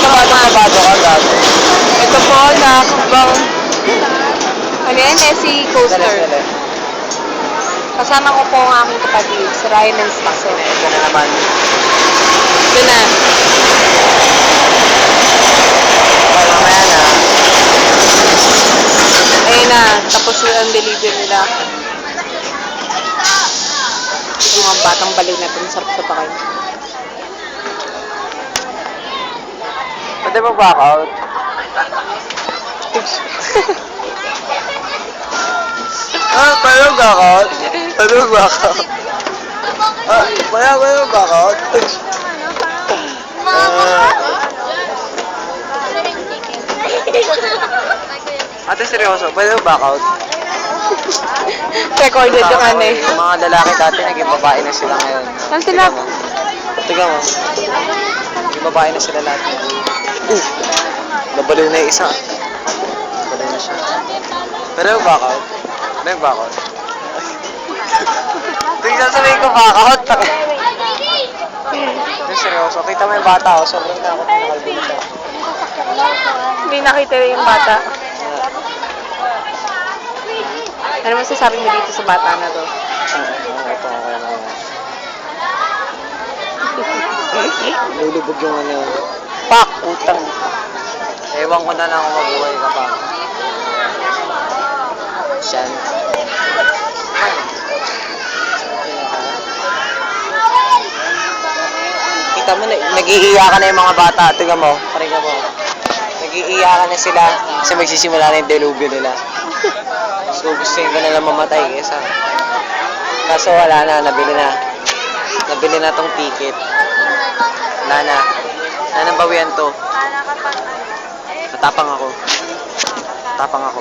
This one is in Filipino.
kabado ka, gabi. Ito po, nakakabang, ano yan, SC Coaster. Dali. Kasama ko po ang aking kapatid, si Ryan and Staso. Ito na naman. Ito na. Okay, mamaya na. Ayun na, tapos ang delivery nila. Yung mga batang baliw natin, sarap sa pakain. Pwede mag-back out? Pwede mag-back out? Pwede mag-back out? Pwede mag-back out? Ate, seryoso, pwede mag-back out? Recorded yung ano eh. Yung mga lalaki dati, naging babae na sila ngayon. Saan sila? Tignan mo. Naging babae na sila lahat. Nabaliw na yung isa. Nabaliw na siya. Pero yung back out? Ano yung back out? Tingnan sabihin ko back out. Ito seryoso. Kita mo yung bata ako. Sobrang takot na nakalbili siya. Hindi nakita yung bata. Ano masasabi mo dito sa bata na to? Ito okay lang yan. Lulubog yung ano. Pak! Utang. Ewan ko na lang kung mabuhay ka pa. Siyan. Kita mo, nag-iiyakan na yung mga bata. Tingnan mo. Paringa mo. Nag-iiyakan na sila kasi magsisimula na yung delubyo nila. So gusto ko na lang mamatay kesa. Kaso wala na, nabili na. Nabili na tong ticket. Wala na. Wala nang bawian to. Natapang ako. Natapang ako.